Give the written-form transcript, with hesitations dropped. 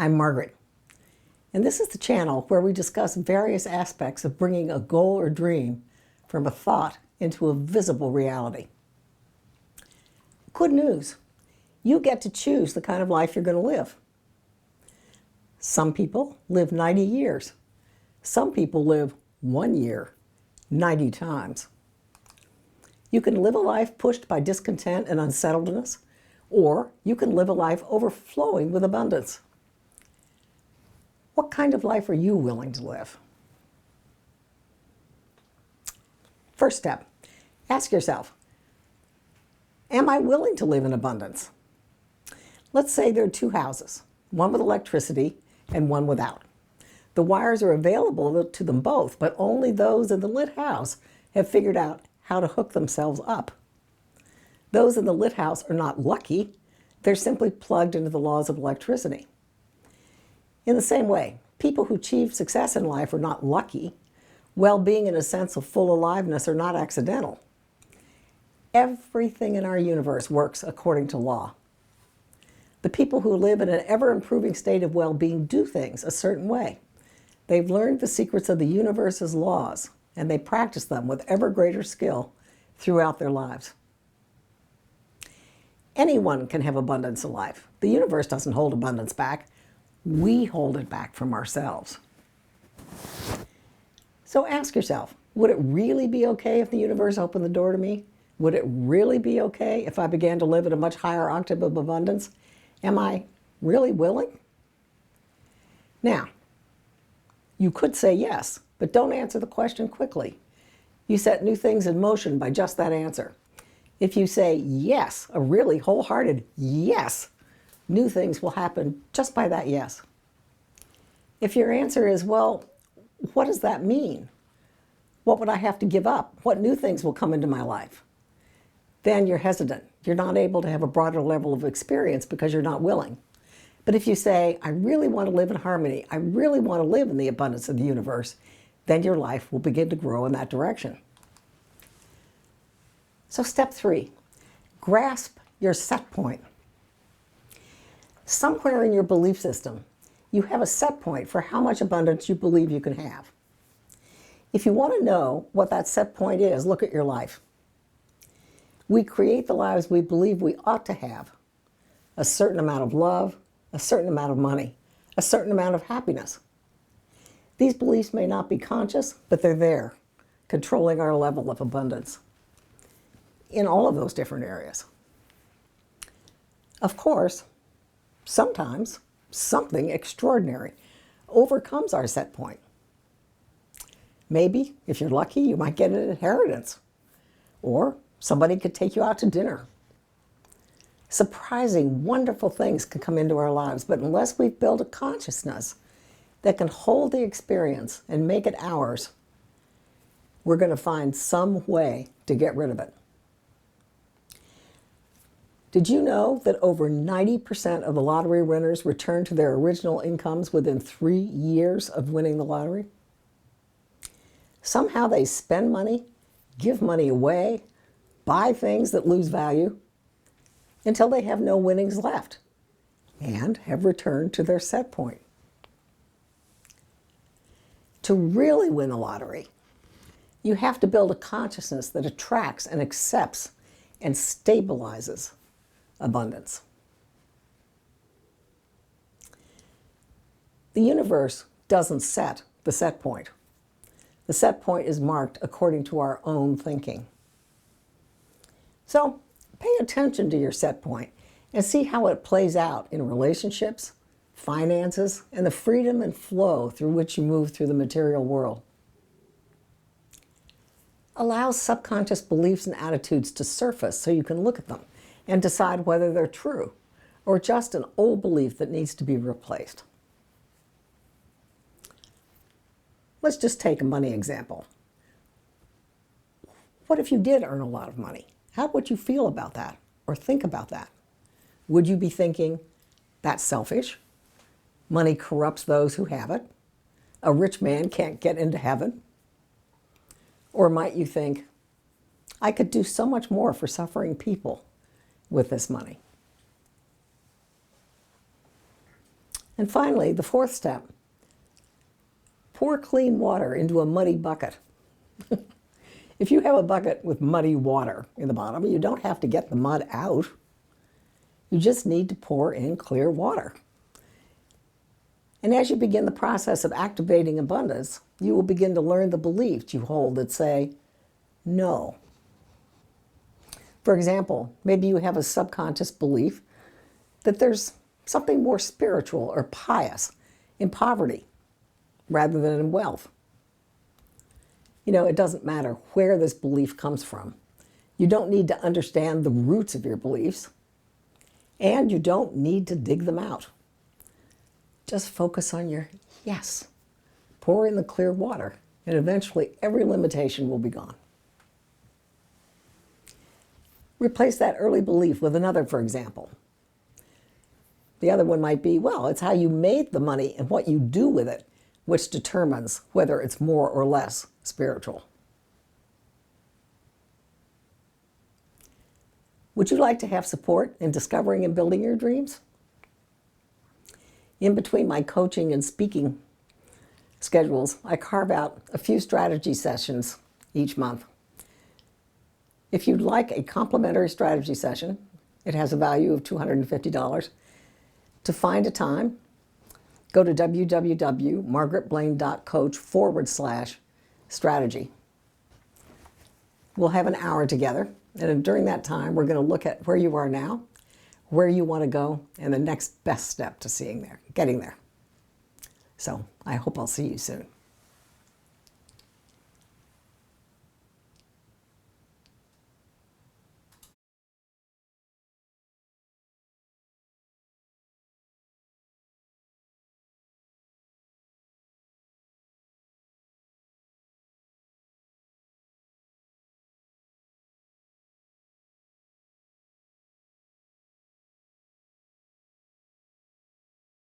I'm Margaret, and this is the channel where we discuss various aspects of bringing a goal or dream from a thought into a visible reality. Good news, you get to choose the kind of life you're going to live. Some people live 90 years. Some people live 1 year, 90 times. You can live a life pushed by discontent and unsettledness, or you can live a life overflowing with abundance. What kind of life are you willing to live? First step, ask yourself, am I willing to live in abundance? Let's say there are two houses, one with electricity and one without. The wires are available to them both, but only those in the lit house have figured out how to hook themselves up. Those in the lit house are not lucky, they're simply plugged into the laws of electricity. In the same way, people who achieve success in life are not lucky. Well-being and a sense of full aliveness are not accidental. Everything in our universe works according to law. The people who live in an ever-improving state of well-being do things a certain way. They've learned the secrets of the universe's laws, and they practice them with ever greater skill throughout their lives. Anyone can have abundance in life. The universe doesn't hold abundance back. We hold it back from ourselves. So ask yourself, would it really be okay if the universe opened the door to me? Would it really be okay if I began to live at a much higher octave of abundance? Am I really willing? Now, you could say yes, but don't answer the question quickly. You set new things in motion by just that answer. If you say yes, a really wholehearted yes, new things will happen just by that yes. If your answer is, well, what does that mean? What would I have to give up? What new things will come into my life? Then you're hesitant. You're not able to have a broader level of experience because you're not willing. But if you say, I really want to live in harmony, I really want to live in the abundance of the universe, then your life will begin to grow in that direction. So step 3, grasp your set point. Somewhere in your belief system, you have a set point for how much abundance you believe you can have. If you want to know what that set point is, look at your life. We create the lives we believe we ought to have. A certain amount of love, a certain amount of money, a certain amount of happiness. These beliefs may not be conscious, but they're there, controlling our level of abundance in all of those different areas. Of course, sometimes something extraordinary overcomes our set point. Maybe, if you're lucky, you might get an inheritance, or somebody could take you out to dinner. Surprising, wonderful things can come into our lives, but unless we've built a consciousness that can hold the experience and make it ours, we're going to find some way to get rid of it. Did you know that over 90% of the lottery winners return to their original incomes within 3 years of winning the lottery? Somehow they spend money, give money away, buy things that lose value, until they have no winnings left and have returned to their set point. To really win the lottery, you have to build a consciousness that attracts and accepts and stabilizes abundance. The universe doesn't set the set point. The set point is marked according to our own thinking. So, pay attention to your set point and see how it plays out in relationships, finances, and the freedom and flow through which you move through the material world. Allow subconscious beliefs and attitudes to surface so you can look at them and decide whether they're true or just an old belief that needs to be replaced. Let's just take a money example. What if you did earn a lot of money? How would you feel about that or think about that? Would you be thinking, that's selfish? Money corrupts those who have it. A rich man can't get into heaven. Or might you think, I could do so much more for suffering people with this money. And finally, the fourth step, pour clean water into a muddy bucket. If you have a bucket with muddy water in the bottom, you don't have to get the mud out. You just need to pour in clear water. And as you begin the process of activating abundance, you will begin to learn the beliefs you hold that say, no. For example, maybe you have a subconscious belief that there's something more spiritual or pious in poverty rather than in wealth. You know, it doesn't matter where this belief comes from. You don't need to understand the roots of your beliefs, and you don't need to dig them out. Just focus on your yes. Pour in the clear water, and eventually every limitation will be gone. Replace that early belief with another, for example. The other one might be, well, it's how you made the money and what you do with it which determines whether it's more or less spiritual. Would you like to have support in discovering and building your dreams? In between my coaching and speaking schedules, I carve out a few strategy sessions each month. If you'd like a complimentary strategy session, it has a value of $250. To find a time, go to www.margaretblaine.coach/strategy. We'll have an hour together, and during that time, we're going to look at where you are now, where you want to go, and the next best step to getting there. So I hope I'll see you soon.